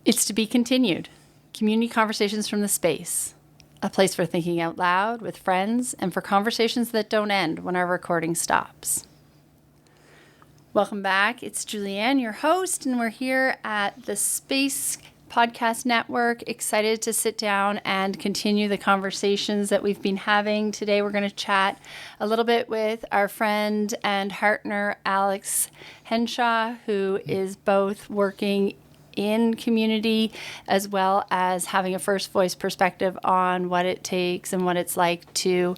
It's to be continued. Community conversations from the space. A place for thinking out loud with friends and for conversations that don't end when our recording stops. Welcome back. It's Julianne, your host, and we're here at the Space Podcast Network. Excited to sit down and continue the conversations that we've been having. Today we're going to chat a little bit with our friend and partner, Alex Henshaw, who is both working in community as well as having a first voice perspective on what it takes and what it's like to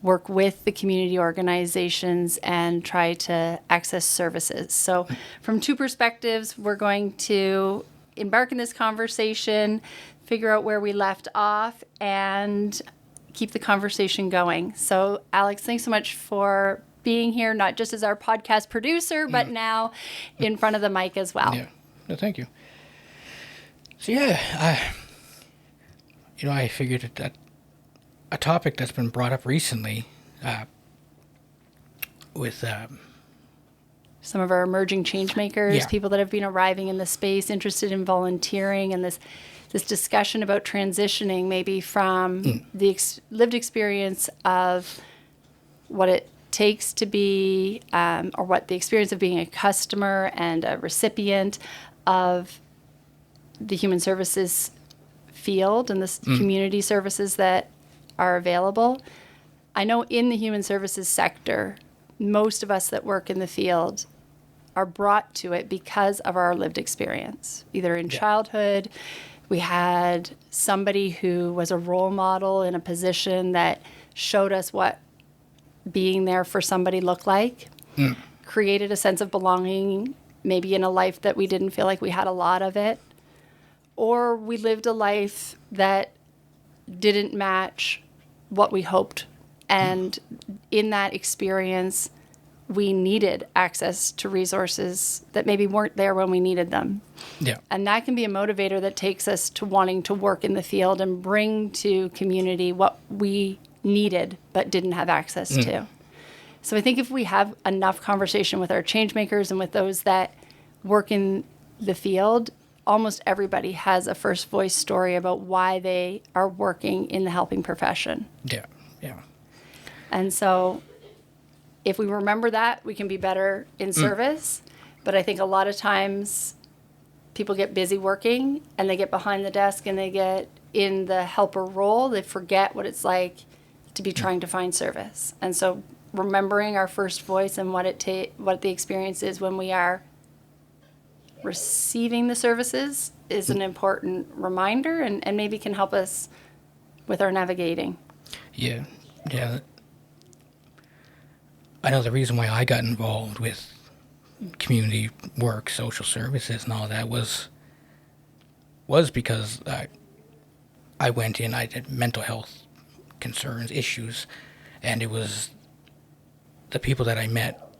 work with the community organizations and try to access services. So from two perspectives, we're going to embark in this conversation, figure out where we left off, and keep the conversation going. So Alex, thanks so much for being here, not just as our podcast producer, but now in front of the mic as well. Yeah, no, thank you. So I figured that a topic that's been brought up recently with some of our emerging change makers, Yeah. people that have been arriving in the space, interested in volunteering, and this discussion about transitioning maybe from the lived experience of what it takes to be, or what the experience of being a customer and a recipient of the human services field and the community services that are available. I know in the human services sector, most of us that work in the field are brought to it because of our lived experience. Either in childhood, we had somebody who was a role model in a position that showed us what being there for somebody looked like, created a sense of belonging, maybe in a life that we didn't feel like we had a lot of it, or we lived a life that didn't match what we hoped. And in that experience, we needed access to resources that maybe weren't there when we needed them. Yeah. And that can be a motivator that takes us to wanting to work in the field and bring to community what we needed but didn't have access to. So I think if we have enough conversation with our change makers and with those that work in the field, almost everybody has a first voice story about why they are working in the helping profession. Yeah. And so if we remember that, we can be better in service. But I think a lot of times people get busy working and they get behind the desk and they get in the helper role. They forget what it's like to be trying to find service. And so remembering our first voice and what the experience is when we are receiving the services is an important reminder and maybe can help us with our navigating. Yeah. I know the reason why I got involved with community work, social services, and all that was because I went in, I had mental health concerns, issues, and it was the people that I met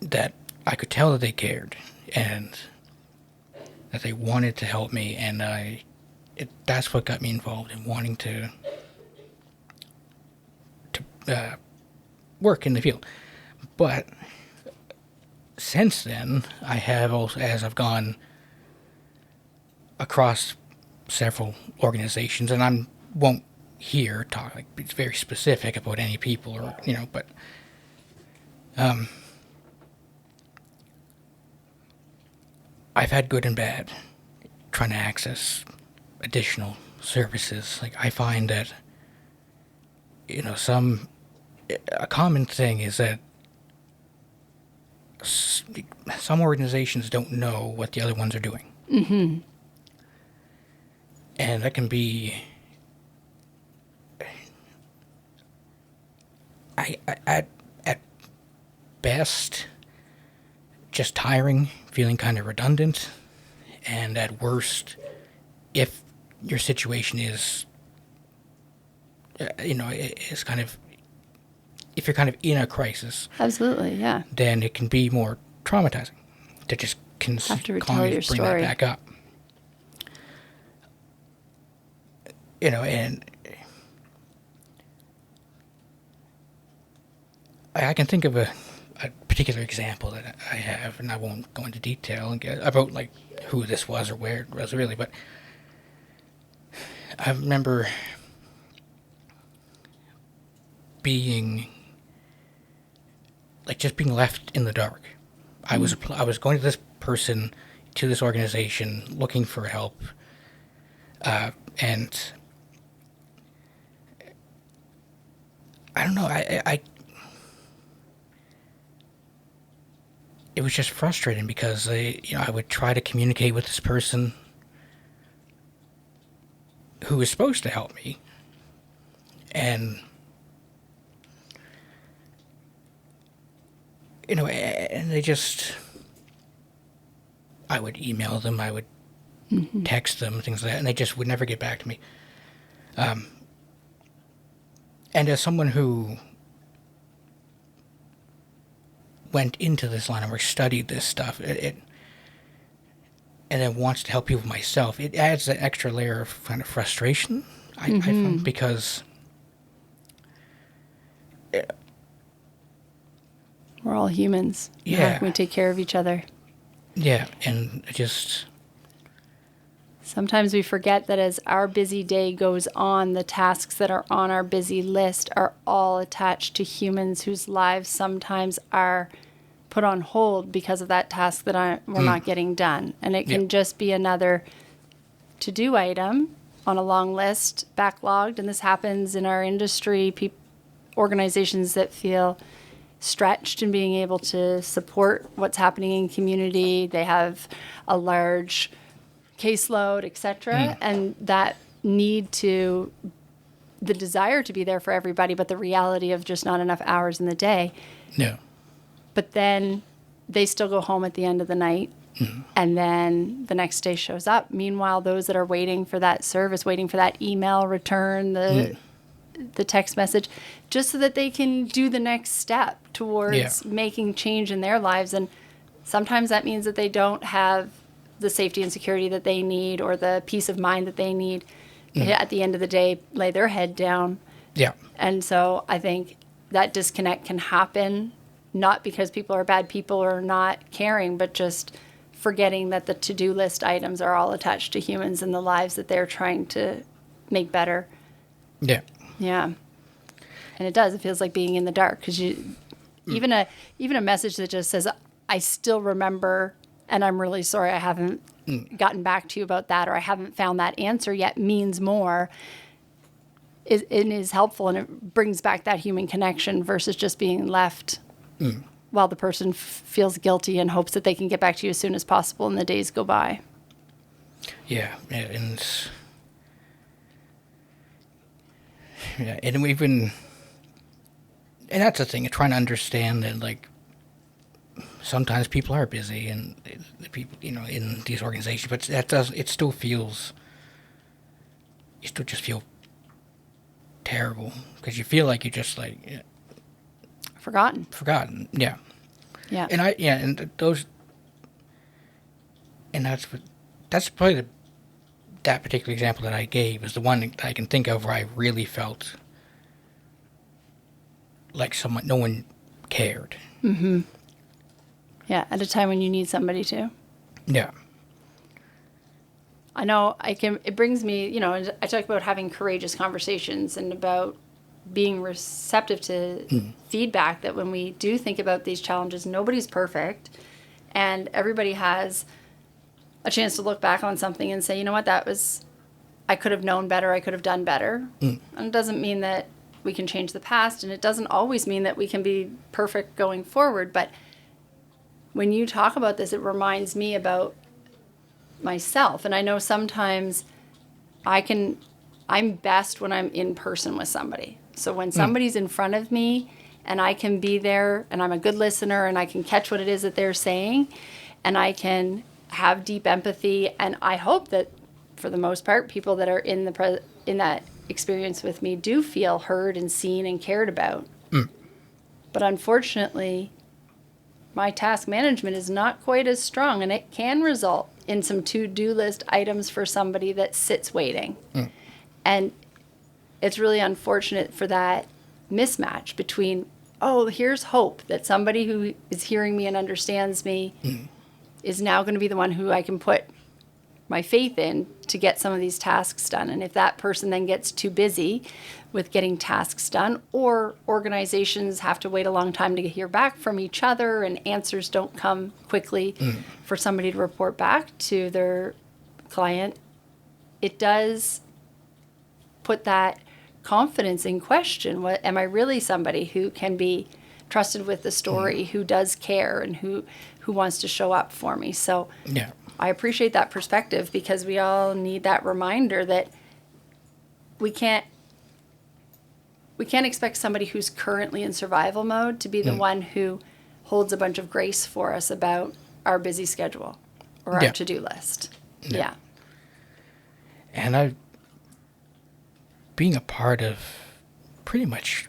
that I could tell that they cared and that they wanted to help me, and that's what got me involved in wanting to work in the field. But since then, I have also, as I've gone across several organizations, and I won't here talk like it's very specific about any people or but I've had good and bad trying to access additional services. Like I find that a common thing is that some organizations don't know what the other ones are doing. And that can be at best just tiring, feeling kind of redundant, and at worst, if your situation is is kind of, if you're kind of in a crisis, Absolutely, yeah. then it can be more traumatizing to just Have to retell constantly your bring story. that back up. And I can think of a particular example that I have, and I won't go into detail about like who this was or where it was really, but I remember being like just being left in the dark. I was going to this person, to this organization, looking for help, and I don't know. It was just frustrating because I would try to communicate with this person who was supposed to help me, and and they just, I would email them, I would text them, things like that, and they just would never get back to me. And as someone who went into this line of work, studied this stuff, and then wants to help people myself, it adds an extra layer of kind of frustration, I find, because We're all humans. Yeah. We take care of each other. yeah, and just, Sometimes we forget that as our busy day goes on, the tasks that are on our busy list are all attached to humans whose lives sometimes are put on hold because of that task that we're not getting done. And it can just be another to-do item on a long list, backlogged. And this happens in our industry, organizations that feel stretched in being able to support what's happening in community. They have a large caseload, etc. And that the desire to be there for everybody, but the reality of just not enough hours in the day. no. But then they still go home at the end of the night, and then the next day shows up. Meanwhile, those that are waiting for that service, waiting for that email return, the text message, just so that they can do the next step towards making change in their lives. And sometimes that means that they don't have the safety and security that they need or the peace of mind that they need. They, at the end of the day, lay their head down. Yeah. And so I think that disconnect can happen, not because people are bad people or not caring, but just forgetting that the to-do list items are all attached to humans and the lives that they're trying to make better. Yeah. Yeah. And it does. It feels like being in the dark because even a message that just says, I still remember and I'm really sorry I haven't gotten back to you about that, or I haven't found that answer yet, means more. It is helpful, and it brings back that human connection versus just being left while the person feels guilty and hopes that they can get back to you as soon as possible and the days go by. Yeah, and we've been, and that's the thing, trying to understand that, like, sometimes people are busy and the people, in these organizations, but it still feels, you still just feel terrible because you feel like you're just like forgotten. Yeah. And that's probably that particular example that I gave is the one that I can think of where I really felt like no one cared. Mm-hmm. Yeah, at a time when you need somebody to. Yeah. I know it brings me, I talk about having courageous conversations and about being receptive to feedback, that when we do think about these challenges, nobody's perfect and everybody has a chance to look back on something and say, you know what, I could have known better, I could have done better. And it doesn't mean that we can change the past, and it doesn't always mean that we can be perfect going forward, but when you talk about this, it reminds me about myself. And I know sometimes I'm best when I'm in person with somebody. So when somebody's in front of me and I can be there and I'm a good listener and I can catch what it is that they're saying and I can have deep empathy, and I hope that for the most part, people that are in that experience with me do feel heard and seen and cared about. But unfortunately, my task management is not quite as strong, and it can result in some to-do list items for somebody that sits waiting. And it's really unfortunate for that mismatch between oh, here's hope that somebody who is hearing me and understands me is now going to be the one who I can put my faith in to get some of these tasks done. And if that person then gets too busy with getting tasks done, or organizations have to wait a long time to hear back from each other and answers don't come quickly for somebody to report back to their client, it does put that confidence in question. What, am I really somebody who can be trusted with the story, who does care, and who wants to show up for me? So Yeah. I appreciate that perspective, because we all need that reminder that we can't expect somebody who's currently in survival mode to be the one who holds a bunch of grace for us about our busy schedule or our to-do list. Yeah. And being a part of pretty much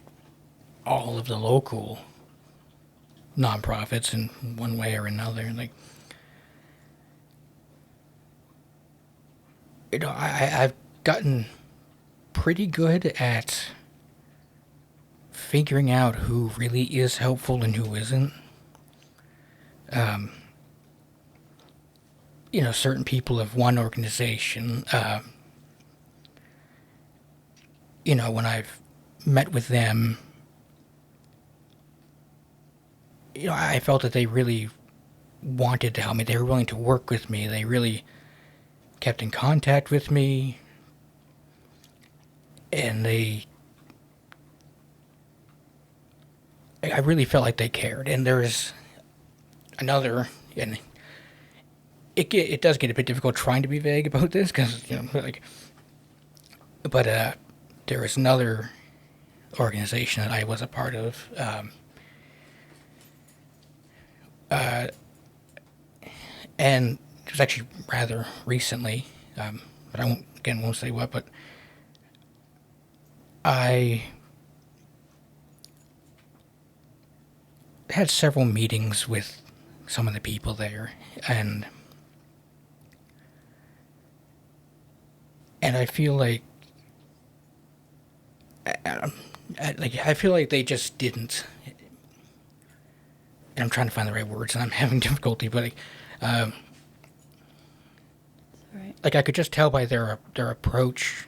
all of the local nonprofits in one way or another, like, you know, I've gotten pretty good at figuring out who really is helpful and who isn't. You know, certain people of one organization, you know, when I've met with them, you know, I felt that they really wanted to help me. They were willing to work with me. They really kept in contact with me, and I really felt like they cared. And there's another, and it does get a bit difficult trying to be vague about this, because, you know, like, but there was another organization that I was a part of, and it was actually rather recently, but I won't say what, but I had several meetings with some of the people there, and I feel like, I feel like they just didn't, and I'm trying to find the right words, and I'm having difficulty, but like, Right. like I could just tell by their approach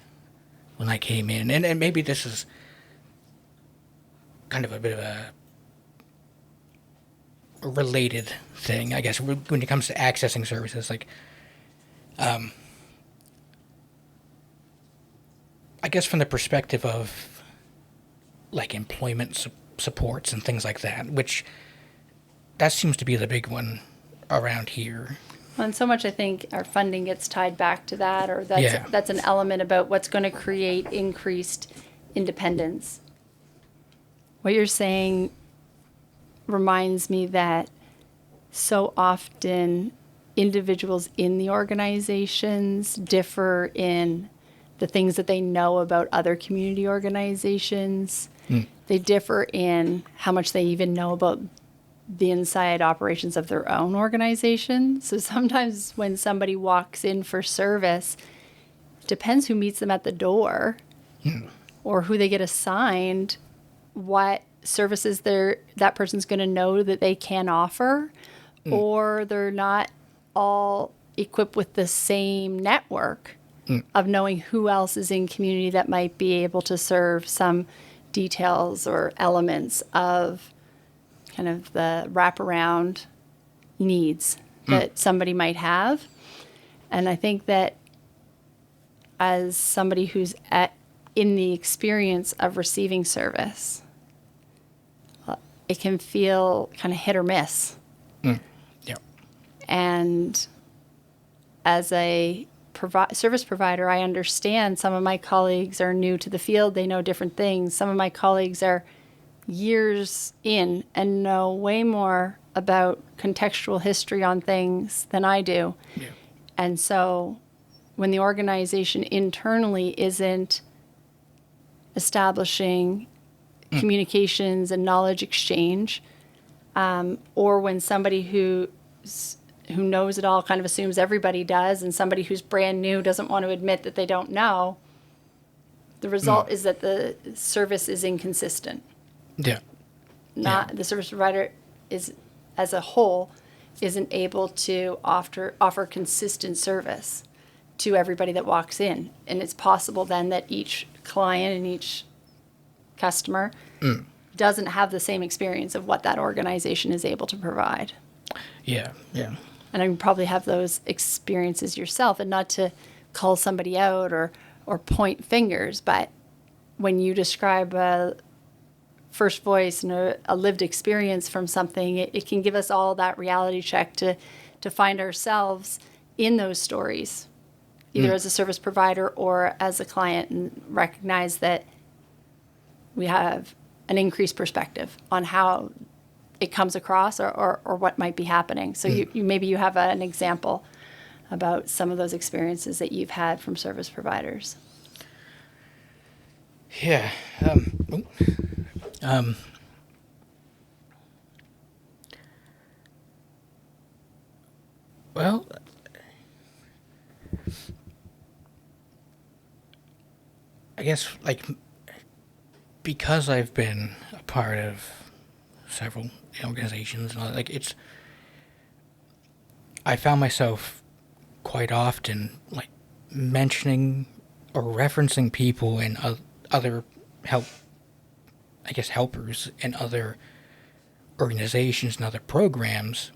when I came in, and maybe this is kind of a bit of a related thing, I guess, when it comes to accessing services. Like, I guess from the perspective of like employment supports and things like that, which that seems to be the big one around here. Well, and so much, I think, our funding gets tied back to that, or that's an element about what's going to create increased independence. What you're saying reminds me that so often individuals in the organizations differ in the things that they know about other community organizations. They differ in how much they even know about the inside operations of their own organization. So sometimes when somebody walks in for service, it depends who meets them at the door or who they get assigned, what services that person's going to know that they can offer, or they're not all equipped with the same network of knowing who else is in community that might be able to serve some details or elements of kind of the wraparound needs that somebody might have. And I think that as somebody who's in the experience of receiving service, it can feel kind of hit or miss. Yeah. And as a service provider, I understand some of my colleagues are new to the field. They know different things. Some of my colleagues are years in and know way more about contextual history on things than I do. Yeah. And so when the organization internally isn't establishing communications and knowledge exchange, or when somebody who knows it all kind of assumes everybody does, and somebody who's brand new doesn't want to admit that they don't know, the result is that the service is inconsistent. Yeah. not the service provider is as a whole isn't able to offer consistent service to everybody that walks in. And it's possible then that each client and each customer doesn't have the same experience of what that organization is able to provide. Yeah. And you probably have those experiences yourself, and not to call somebody out or point fingers, but when you describe a first voice and a lived experience from something, it can give us all that reality check to find ourselves in those stories, either as a service provider or as a client, and recognize that we have an increased perspective on how it comes across or what might be happening. So you maybe you have an example about some of those experiences that you've had from service providers. Yeah. Well, I guess, like, because I've been a part of several organizations, and all, like, I found myself quite often, like, mentioning or referencing people and other helpers in other organizations and other programs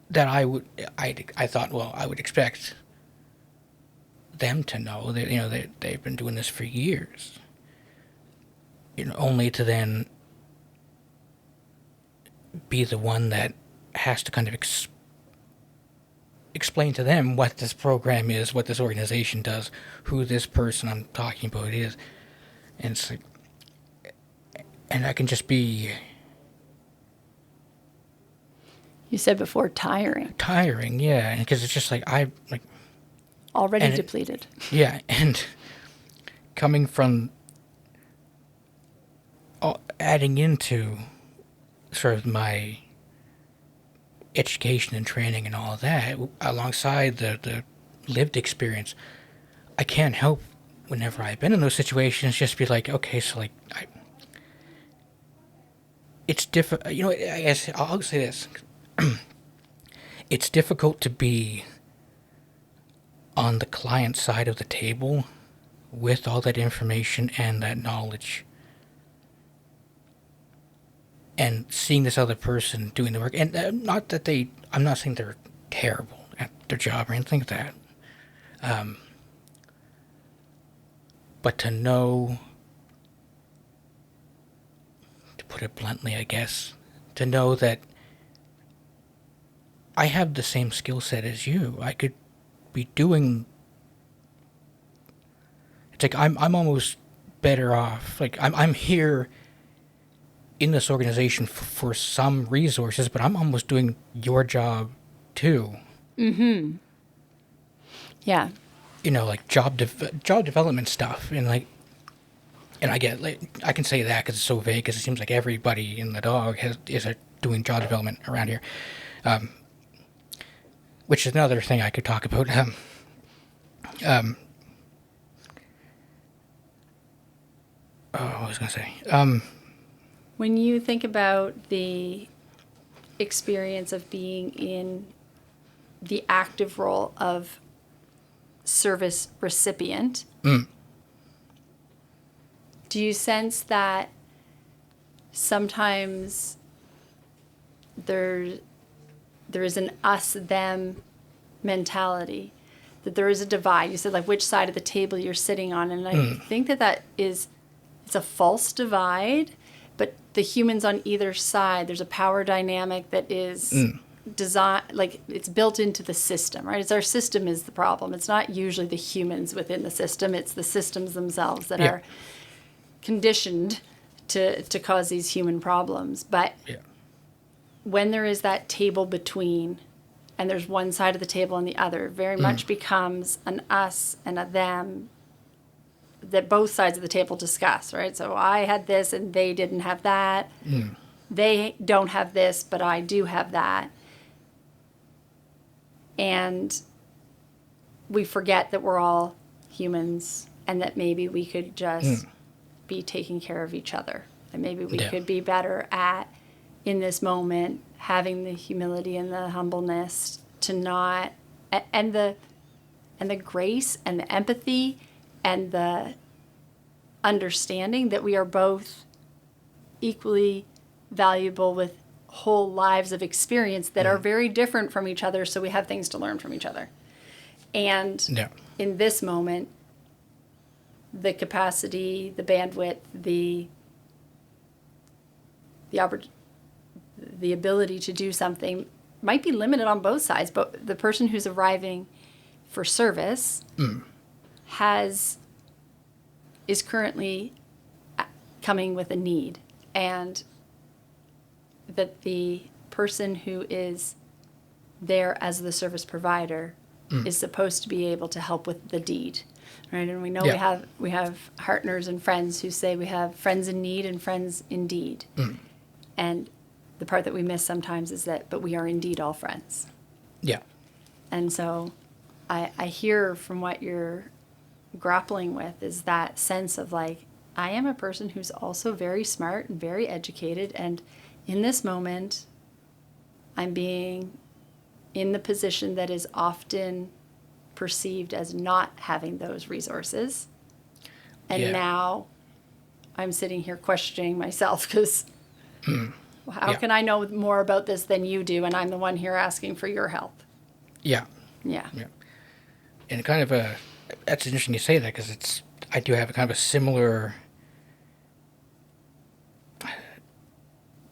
that I thought, well, I would expect them to know that, they've been doing this for years. Only to then be the one that has to kind of explain to them what this program is, what this organization does, who this person I'm talking about is. And it's like, and I can just be... You said before tiring. Tiring, yeah. Because it's just like, Already depleted. Yeah, and coming from... adding into sort of my education and training and all of that, alongside the lived experience, I can't help, whenever I've been in those situations, just be like, okay, so, like, it's difficult. I guess I'll say this. It's difficult to be on the client side of the table with all that information and that knowledge, and seeing this other person doing the work. And I'm not saying they're terrible at their job or anything like that. But to know, to put it bluntly, I guess, to know that I have the same skill set as you. I could be doing... It's like I'm almost better off. Like, I'm here in this organization for some resources, but I'm almost doing your job too. Mm-hmm. Yeah. Like job development stuff, and I get, like, I can say that because it's so vague, because it seems like everybody in the dog is doing job development around here, which is another thing I could talk about. What was I going to say? When you think about the experience of being in the active role of service recipient, do you sense that sometimes there is an us-them mentality, that there is a divide? You said, like, which side of the table you're sitting on, and I think that it's a false divide, but the humans on either side, there's a power dynamic that is designed, like, it's built into the system, right? It's our system is the problem. It's not usually the humans within the system. It's the systems themselves that are conditioned to cause these human problems. But when there is that table between, and there's one side of the table and the other, very much becomes an us and a them that both sides of the table discuss, right? So I had this and they didn't have that. They don't have this, but I do have that. And we forget that we're all humans, and that maybe we could just be taking care of each other And maybe we Yeah. could be better at, in this moment, having the humility and the humbleness to not, and the grace and the empathy and the understanding that we are both equally valuable with whole lives of experience that are very different from each other, so we have things to learn from each other. And Yeah. in this moment, the capacity, the bandwidth, the ability to do something might be limited on both sides, but the person who's arriving for service is currently coming with a need, and that the person who is there as the service provider is supposed to be able to help with the deed, right? And we know we have partners and friends who say we have friends in need and friends in deed. And the part that we miss sometimes is that, but we are indeed all friends. Yeah. And so I hear from what you're grappling with is that sense of like, I am a person who's also very smart and very educated, and in this moment, I'm being in the position that is often perceived as not having those resources. And now I'm sitting here questioning myself because how can I know more about this than you do? And I'm the one here asking for your help. Yeah. Yeah. Yeah. And kind of that's interesting you say that, because I do have a kind of a similar,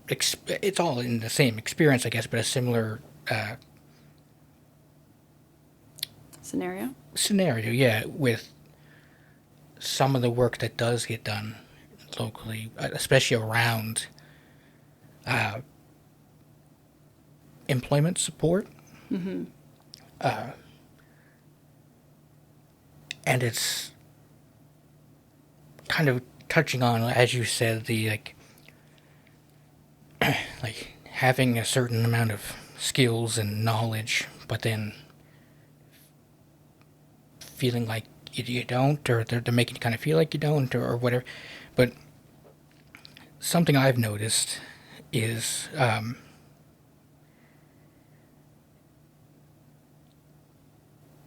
it's all in the same experience, I guess, but a similar scenario, yeah, with some of the work that does get done locally, especially around employment support. And it's kind of touching on, as you said, the like having a certain amount of skills and knowledge, but then feeling like you don't, or they're making you kind of feel like you don't, or whatever. But something I've noticed is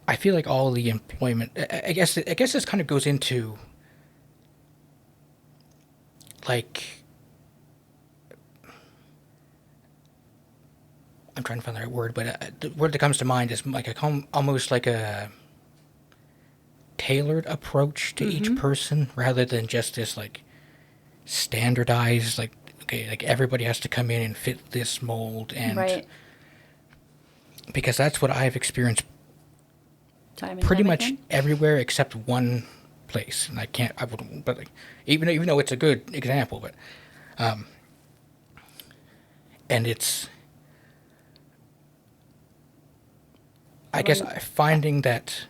I feel like all the employment, I guess this kind of goes into like, I'm trying to find the right word, but the word that comes to mind is like almost like a tailored approach to each person, rather than just this like standardized, like, okay, like everybody has to come in and fit this mold. And Right. because that's what I've experienced Time and pretty time much again. everywhere except one place, and I wouldn't, but like, even though it's a good example, but and it's, I guess, finding that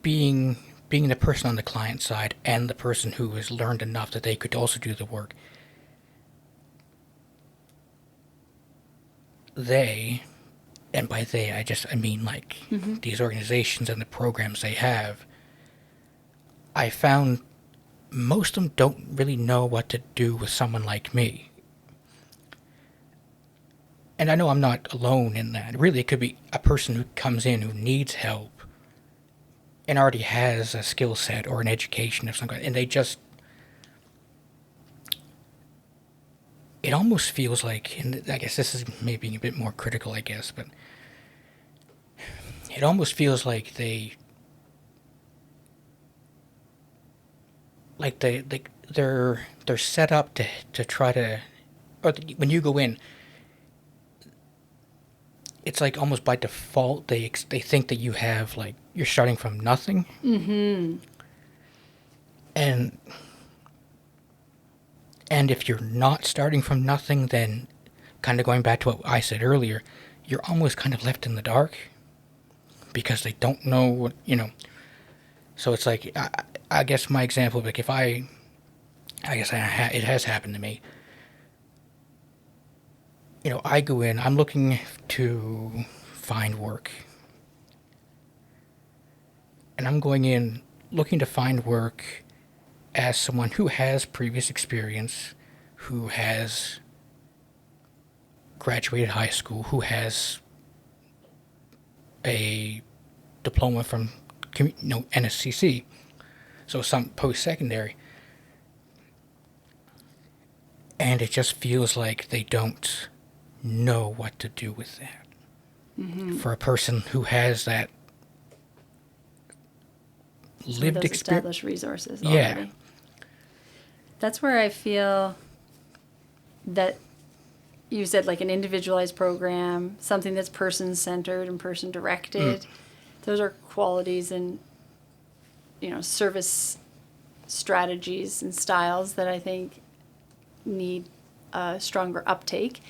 being the person on the client side and the person who has learned enough that they could also do the work, and by they I mean like these organizations and the programs they have, I found most of them don't really know what to do with someone like me. And I know I'm not alone in that. Really, it could be a person who comes in who needs help and already has a skill set or an education of some kind, and they just, it almost feels like, and I guess this is maybe a bit more critical, I guess, but it almost feels like they're set up to try to, or when you go in, it's like almost by default they think that you have, like, you're starting from nothing. And if you're not starting from nothing, then kind of going back to what I said earlier, you're almost kind of left in the dark because they don't know what, So it's like, I guess my example, like, if it has happened to me. I go in, I'm looking to find work. And I'm going in looking to find work as someone who has previous experience, who has graduated high school, who has a diploma from NSCC, so some post-secondary, and it just feels like they don't know what to do with that. Mm-hmm. For a person who has that lived experience, established resources already. Yeah. That's where I feel that you said like an individualized program, something that's person-centered and person-directed. Those are qualities and, service strategies and styles that I think need a stronger uptake.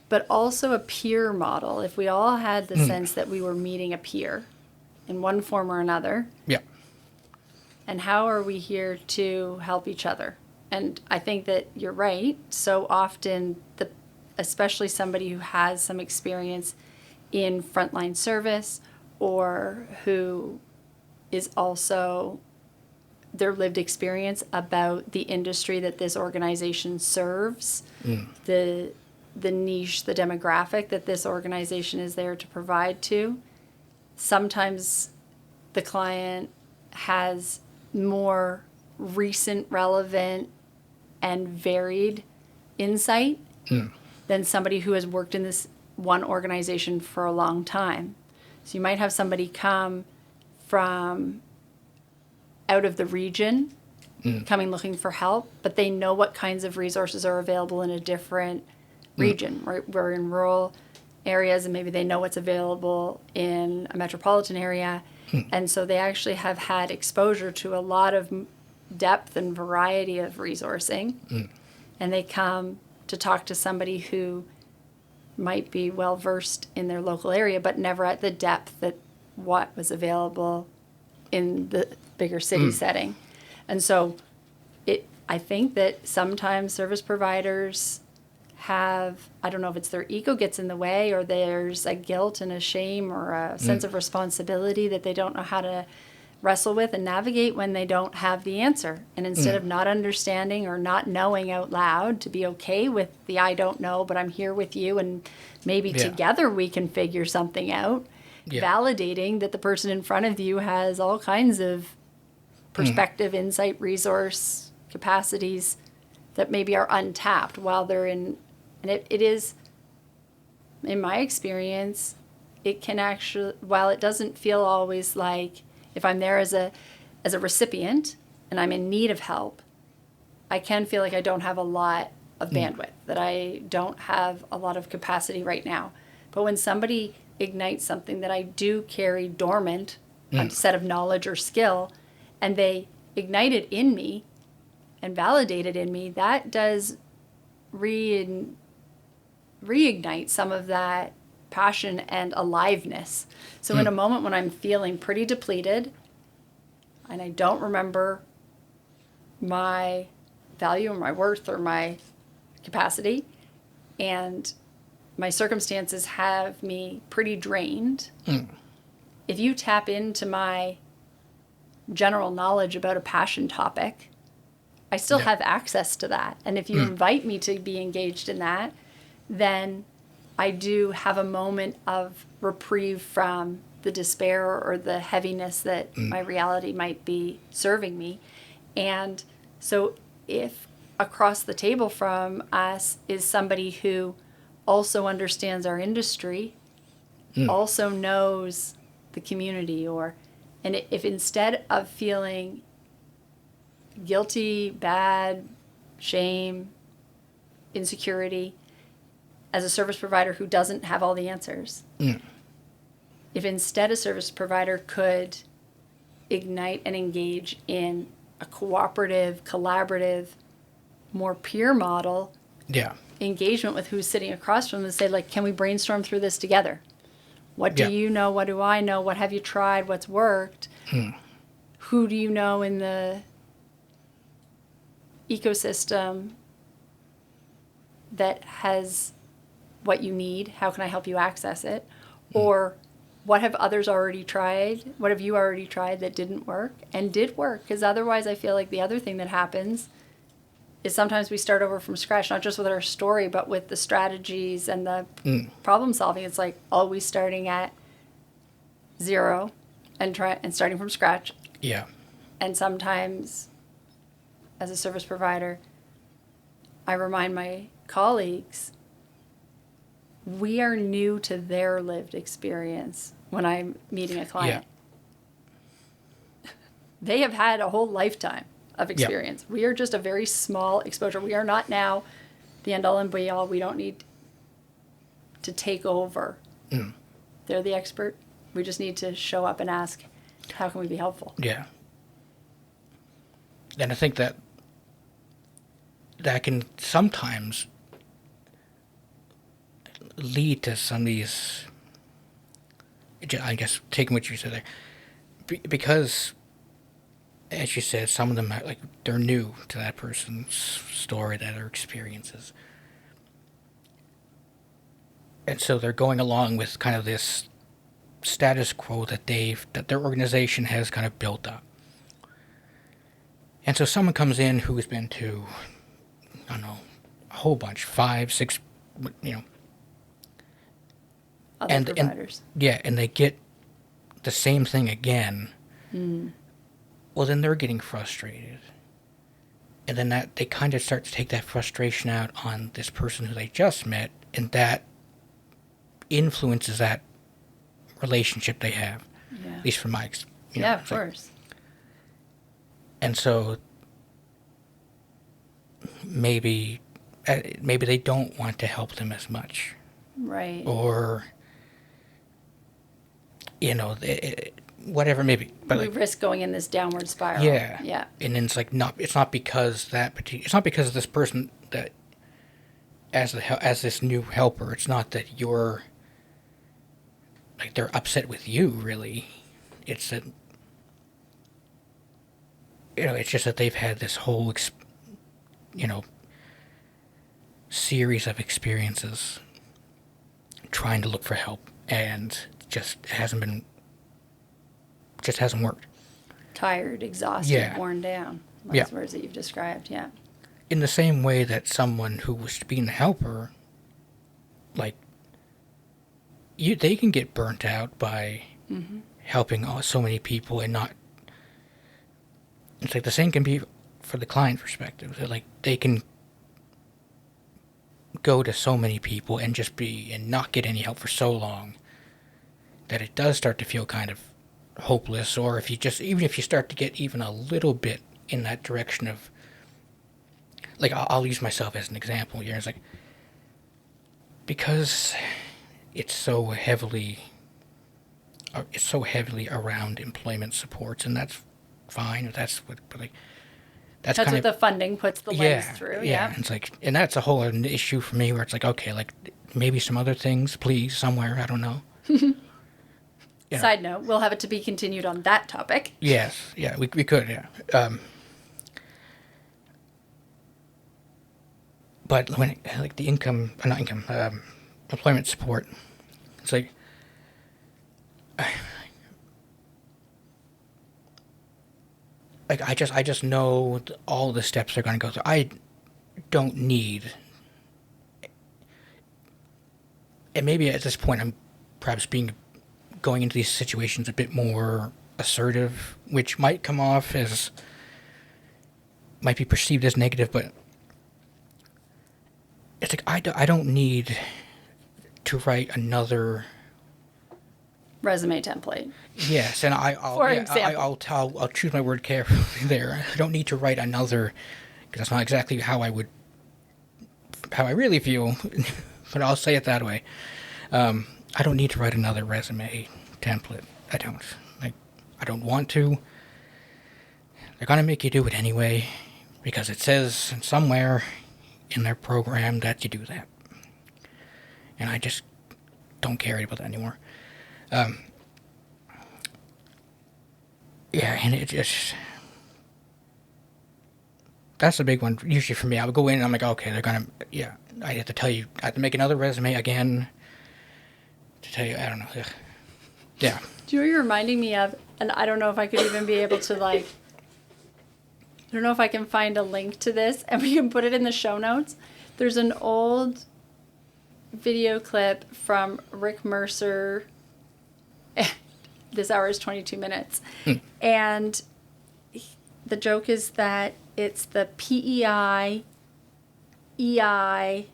But also a peer model. If we all had the sense that we were meeting a peer in one form or another. Yeah. And how are we here to help each other? And I think that you're right. So often, especially somebody who has some experience in frontline service or who is also their lived experience about the industry that this organization serves, the niche, the demographic that this organization is there to provide to. Sometimes the client has more recent, relevant, and varied insight than somebody who has worked in this one organization for a long time. So you might have somebody come from out of the region, coming looking for help, but they know what kinds of resources are available in a different region. Right? We're in rural areas, and maybe they know what's available in a metropolitan area. And so they actually have had exposure to a lot of depth and variety of resourcing. And they come to talk to somebody who might be well versed in their local area, but never at the depth that what was available in the bigger city setting. And so I think that sometimes service providers have, I don't know if it's their ego gets in the way or there's a guilt and a shame or a sense of responsibility that they don't know how to wrestle with and navigate when they don't have the answer. And instead of not understanding or not knowing out loud, to be okay with the I don't know, but I'm here with you and maybe together we can figure something out. Validating that the person in front of you has all kinds of perspective, insight, resource, capacities that maybe are untapped while they're in. And it is, in my experience, it can actually, while it doesn't feel always like, if I'm there as a recipient and I'm in need of help, I can feel like I don't have a lot of bandwidth, that I don't have a lot of capacity right now. But when somebody ignites something that I do carry dormant, a set of knowledge or skill, and they ignite it in me and validate it in me, that does reignite some of that passion and aliveness. So in a moment when I'm feeling pretty depleted and I don't remember my value or my worth or my capacity, and my circumstances have me pretty drained, if you tap into my general knowledge about a passion topic, I still have access to that. And if you invite me to be engaged in that, then I do have a moment of reprieve from the despair or the heaviness that my reality might be serving me. And so if across the table from us is somebody who also understands our industry, also knows the community, and if instead of feeling guilty, bad, shame, insecurity, as a service provider who doesn't have all the answers, if instead a service provider could ignite and engage in a cooperative, collaborative, more peer model engagement with who's sitting across from them, and say, like, can we brainstorm through this together? What do you know? What do I know? What have you tried? What's worked? Who do you know in the ecosystem that has what you need? How can I help you access it? Or what have others already tried? What have you already tried that didn't work and did work? Because otherwise, I feel like the other thing that happens is sometimes we start over from scratch, not just with our story, but with the strategies and the problem solving. It's like always starting at zero and starting from scratch. Yeah. And sometimes, as a service provider, I remind my colleagues, we are new to their lived experience when I'm meeting a client. Yeah. They have had a whole lifetime of experience. Yep. We are just a very small exposure. We are not now the end all and be all. We don't need to take over. They're the expert. We just need to show up and ask, how can we be helpful? Yeah. And I think that can sometimes lead to some of these, I guess, taking what you said there, because, as you said, some of them, like, they're new to that person's story, their experiences. And so they're going along with kind of this status quo that their organization has kind of built up. And so someone comes in who has been to, I don't know, a whole bunch, 5, 6, Other providers. And they get the same thing again. Well, then they're getting frustrated. And then they kind of start to take that frustration out on this person who they just met, and that influences that relationship they have. Yeah. At least from my experience. Yeah, of course. And so maybe they don't want to help them as much. Right. Or, whatever, maybe. But we risk going in this downward spiral. Yeah. Yeah. And then it's not because it's not because of this person that, as this new helper, it's not that you're, like, they're upset with you, really. It's that, it's just that they've had this whole, series of experiences trying to look for help, and just hasn't worked. Tired, exhausted, worn down. Those words that you've described, In the same way that someone who was being the helper, like, they can get burnt out by helping so many people and not. It's like the same can be for the client perspective. That, like, they can go to so many people and not get any help for so long that it does start to feel kind of hopeless. Or even if you start to get even a little bit in that direction of, like, I'll use myself as an example here. It's like, because it's so heavily around employment supports, and that's fine. That's what what the funding puts the lens through. Yeah. It's like, and that's a whole issue for me, where it's like, okay, like, maybe some other things, please, somewhere, I don't know. Side note, we'll have it to be continued on that topic. Yes, we could, but when, like, the employment support, it's like, I just know all the steps they're going to go through. I don't need, and maybe at this point I'm perhaps going into these situations a bit more assertive, which might be perceived as negative, but it's like, I don't need to write another resume template. Yes, and I'll choose my word carefully there. I don't need to write another, because that's not exactly how I really feel, but I'll say it that way. I don't need to write another resume template. I don't. I don't want to. They're going to make you do it anyway, because it says somewhere in their program that you do that. And I just don't care about that anymore. And it just... That's a big one, usually for me. I would go in and I'm like, okay, they're going to... I have to tell you, I have to make another resume again to tell you, I don't know. Yeah. Do you know what you're reminding me of? And I don't know if I could even be able to I don't know if I can find a link to this and we can put it in the show notes. There's an old video clip from Rick Mercer. This hour is 22 minutes. And the joke is that it's the PEI, EI,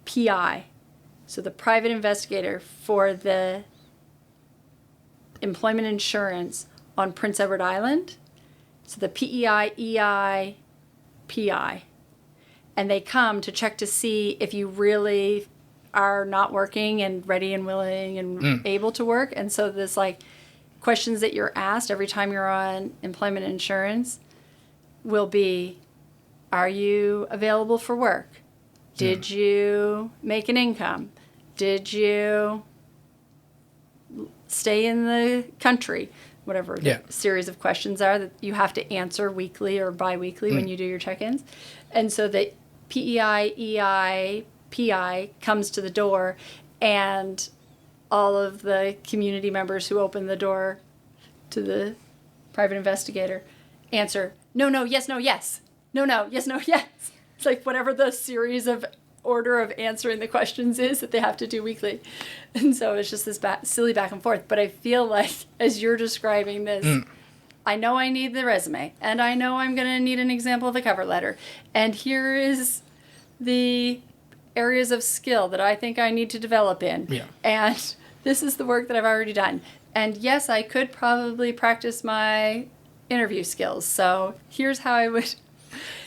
PI. So the private investigator for the employment insurance on Prince Edward Island. So the PEI, EI, PI. And they come to check to see if you really are not working and ready and willing and able to work. And so there's questions that you're asked every time you're on employment insurance will be, are you available for work? Did you make an income? Did you stay in the country? Whatever the series of questions are that you have to answer weekly or bi-weekly when you do your check-ins. And so the PEI, EI, PI comes to the door, and all of the community members who open the door to the private investigator answer, no, yes, no, yes. No, yes, no, yes. It's whatever the series of order of answering the questions is that they have to do weekly. And so it's just this silly back and forth. But I feel like as you're describing this, I know I need the resume, and I know I'm going to need an example of the cover letter. And here is the areas of skill that I think I need to develop in. Yeah. And this is the work that I've already done. And yes, I could probably practice my interview skills. So here's how I would...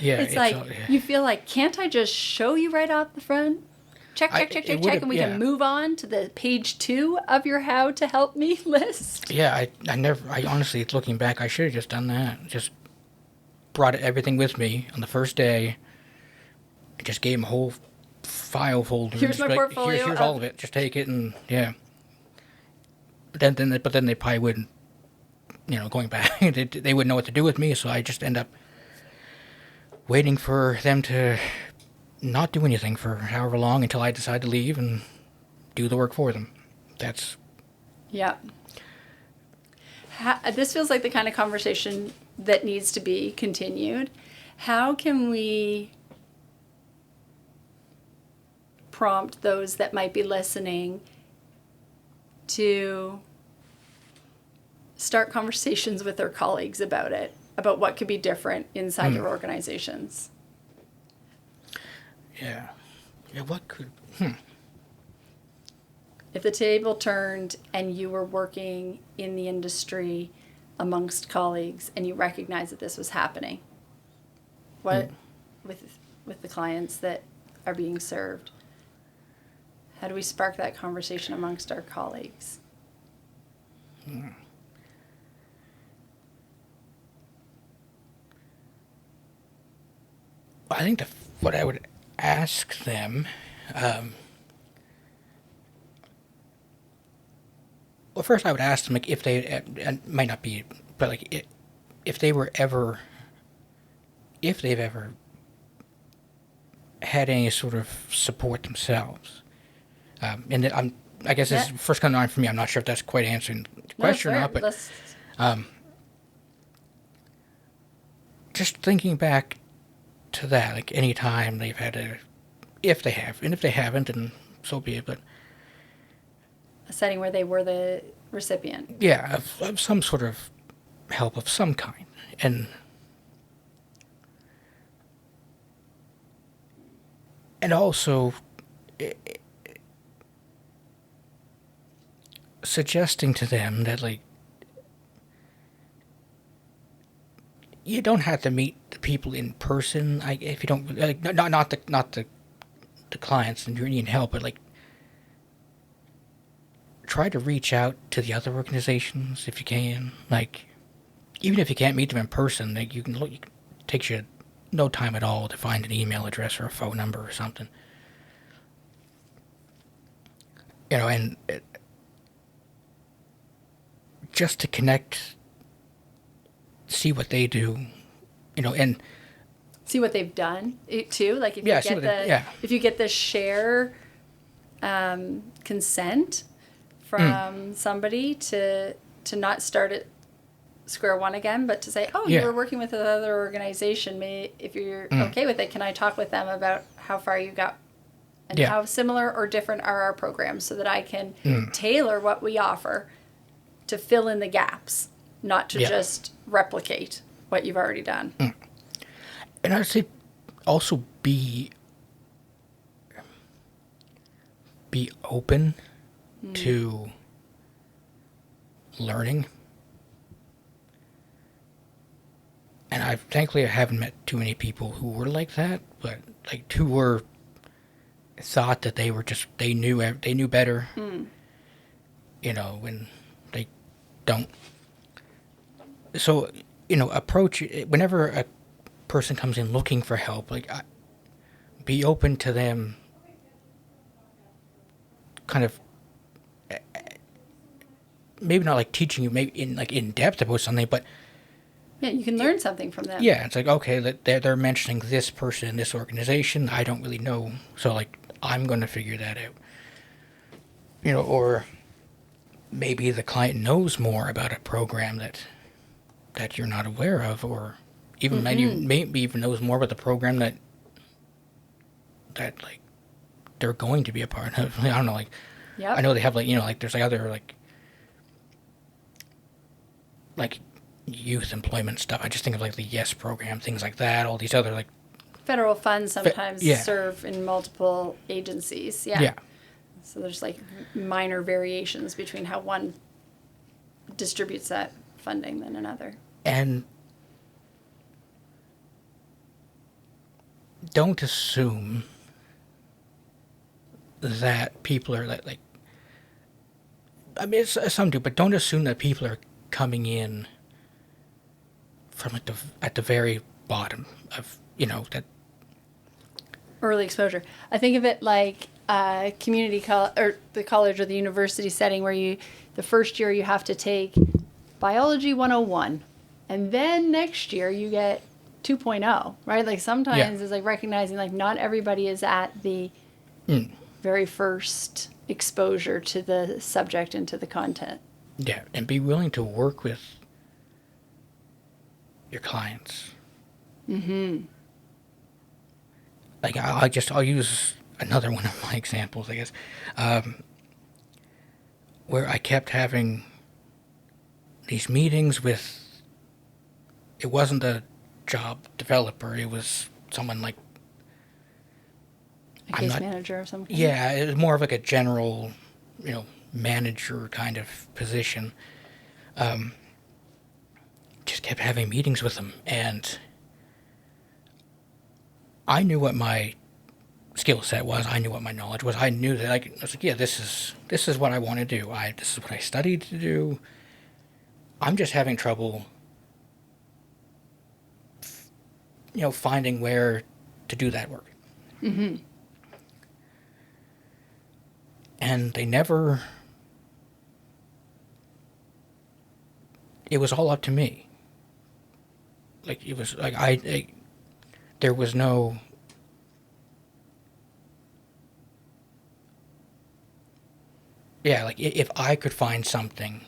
Yeah, it's you feel can't I just show you right off the front? Check, and we can move on to the page 2 of your how to help me list. Yeah, I honestly, looking back, I should have just done that. Just brought everything with me on the first day. I just gave them a whole file folder. Here's my portfolio. Here's all of it. Just take it and, yeah. But then they probably wouldn't, going back, they wouldn't know what to do with me, so I just end up waiting for them to not do anything for however long until I decide to leave and do the work for them. That's... Yeah. This feels like the kind of conversation that needs to be continued. How can we prompt those that might be listening to start conversations with their colleagues about it, about what could be different inside their organizations? Yeah, what could... If the table turned and you were working in the industry amongst colleagues and you recognized that this was happening, what with the clients that are being served, how do we spark that conversation amongst our colleagues? I think what I would ask them, well, first I would ask them if they, it might not be, but if they've ever had any sort of support themselves, and I guess this is first coming on for me. I'm not sure if that's quite answering the question or not, but just thinking back to that, any time they've had if they have, and if they haven't, then so be it, but a setting where they were the recipient. Yeah, of some sort of help of some kind. And also suggesting to them that, you don't have to meet the people in person. If you don't, not the clients and you need help, but try to reach out to the other organizations if you can. Even if you can't meet them in person, you can look. It takes you no time at all to find an email address or a phone number or something. And just to connect, see what they do, and see what they've done too. If you get the share consent from somebody to not start at square one again, but to say, oh, you were working with another organization. If you're okay with it, can I talk with them about how far you got and how similar or different are our programs, so that I can tailor what we offer to fill in the gaps, not to just replicate what you've already done. And I'd say also be open to learning. And thankfully I haven't met too many people who were like that, but like who were thought that they were just they knew better. You know, when they don't. So, you know, approach whenever a person comes in looking for help, like be open to them kind of maybe not like teaching you maybe in depth about something, but you can learn something from them. Yeah, it's like, okay, they're mentioning this person in this organization. I don't really know, so like I'm going to figure that out. You know, or maybe the client knows more about a program that you're not aware of, or even maybe even knows more about the program that like they're going to be a part of. I don't know, like I know they have like, you know, like there's like other like youth employment stuff. I just think of like the YES program, things like that, all these other like federal funds sometimes serve in multiple agencies. So there's like minor variations between how one distributes that funding than another. And don't assume that people are like I mean, some do, but don't assume that people are coming in from at the very bottom of, you know, that early exposure. I think of it like community or the college or the university setting, where the first year you have to take biology 101, and then next year you get 2.0, right? Like sometimes it's like recognizing like not everybody is at the very first exposure to the subject and to the content. Yeah, and be willing to work with your clients. Like I'll use another one of my examples, I guess, where I kept having these meetings with. It wasn't a job developer; it was someone like a case manager or something. Yeah, it was more of like a general, you know, manager kind of position. Just kept having meetings with them, and I knew what my skill set was. I knew what my knowledge was. I knew that I was like, yeah, this is what I want to do. This is what I studied to do. I'm just having trouble, you know, finding where to do that work. And they never. It was all up to me. Like it was like there was no. Yeah, like if I could find something.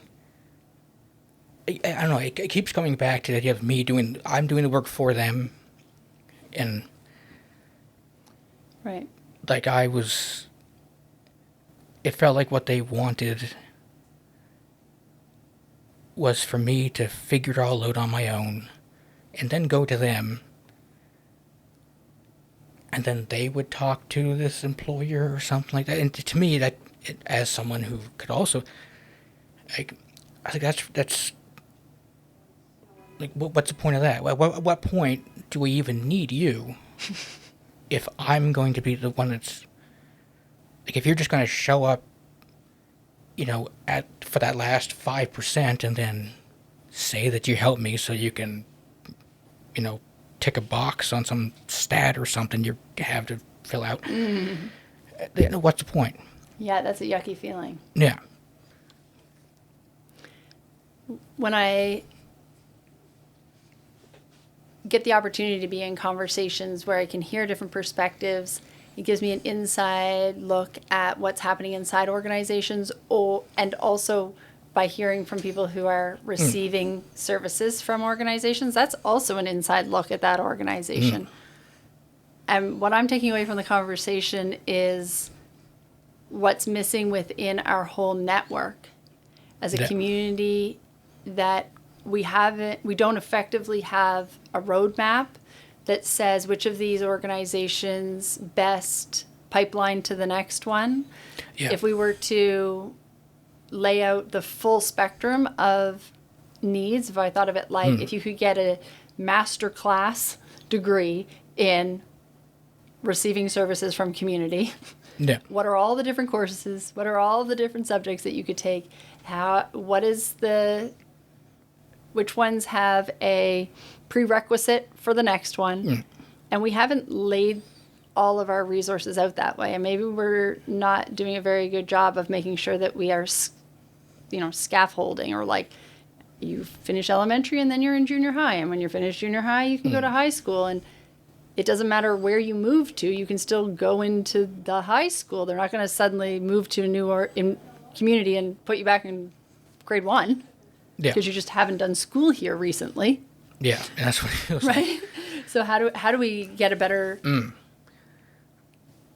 I don't know. It keeps coming back to the idea of I'm doing the work for them, and. Right. Like it felt like what they wanted was for me to figure it all out on my own and then go to them, and then they would talk to this employer or something like that. And to me, as someone who could also, like, I think that's like, what's the point of that? At what point do we even need you if I'm going to be the one that's, like, if you're just going to show up, you know, for that last 5% and then say that you helped me so you can, you know, tick a box on some stat or something you have to fill out. What's the point? Yeah, that's a yucky feeling. Yeah. When I get the opportunity to be in conversations where I can hear different perspectives It gives me an inside look at what's happening inside organizations, and also by hearing from people who are receiving services from organizations, that's also an inside look at that organization. And what I'm taking away from the conversation is what's missing within our whole network as a community, that we don't effectively have a roadmap that says which of these organizations best pipeline to the next one. Yeah. If we were to lay out the full spectrum of needs, if I thought of it like if you could get a master class degree in receiving services from community, Yeah. what are all the different courses? What are all the different subjects that you could take? Which ones have a prerequisite for the next one? And we haven't laid all of our resources out that way. And maybe we're not doing a very good job of making sure that we are, scaffolding, or like you finish elementary and then you're in junior high. And when you're finished junior high, you can go to high school. And it doesn't matter where you move to, you can still go into the high school. They're not going to suddenly move to a new community and put you back in grade 1 because you just haven't done school here recently. Yeah, and that's what it feels right? like. So how do we get a better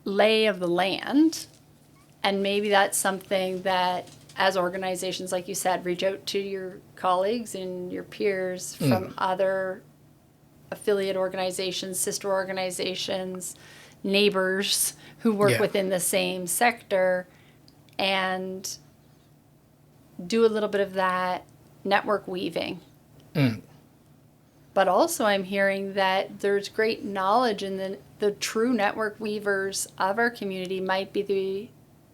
lay of the land? And maybe that's something that, as organizations, like you said, reach out to your colleagues and your peers from other affiliate organizations, sister organizations, neighbors who work within the same sector, and do a little bit of that network weaving. But also I'm hearing that there's great knowledge in the true network weavers of our community might be the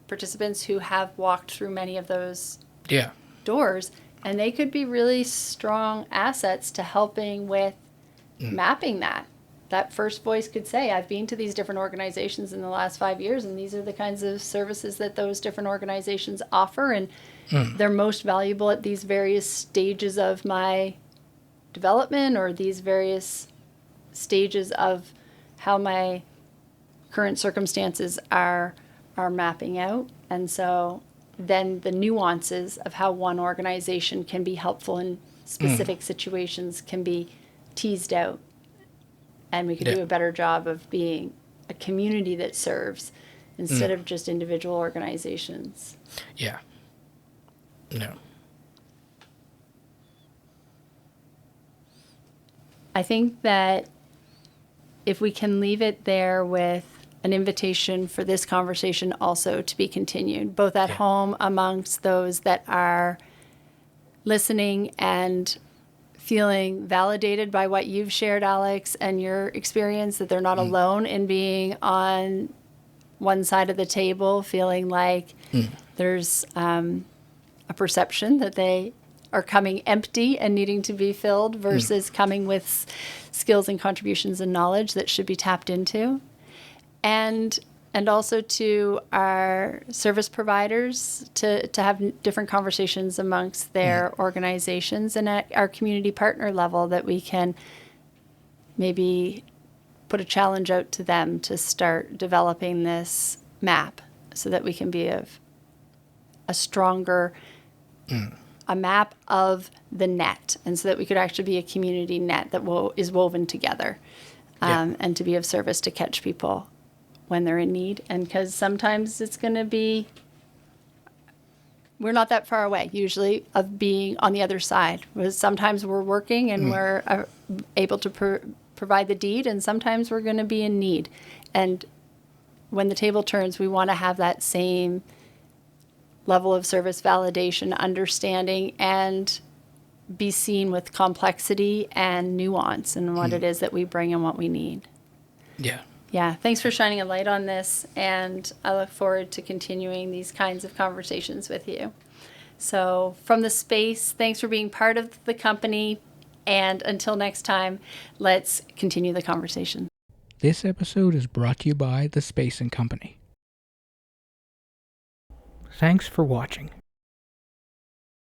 participants who have walked through many of those doors, and they could be really strong assets to helping with mapping that. That first voice could say, I've been to these different organizations in the last 5 years, and these are the kinds of services that those different organizations offer, and they're most valuable at these various stages of my development, or these various stages of how my current circumstances are mapping out. And so then the nuances of how one organization can be helpful in specific situations can be teased out, and we could do a better job of being a community that serves instead of just individual organizations. Yeah. No. I think that if we can leave it there with an invitation for this conversation also to be continued, both at home amongst those that are listening and feeling validated by what you've shared, Alex, and your experience, that they're not alone in being on one side of the table, feeling like there's a perception that they are coming empty and needing to be filled versus coming with skills and contributions and knowledge that should be tapped into. And also to our service providers to have different conversations amongst their organizations, and at our community partner level, that we can maybe put a challenge out to them to start developing this map so that we can be a stronger a map of the net, and so that we could actually be a community net that is woven together, and to be of service to catch people when they're in need. And because sometimes it's going to be, we're not that far away usually of being on the other side. Sometimes we're working and we're able to provide the deed, and sometimes we're going to be in need. And when the table turns, we want to have that same level of service validation, understanding, and be seen with complexity and nuance and what it is that we bring and what we need. Yeah, thanks for shining a light on this, and I look forward to continuing these kinds of conversations with you. So from the space, thanks for being part of the company, and until next time, let's continue the conversation. This episode is brought to you by The Space and Company. Thanks for watching.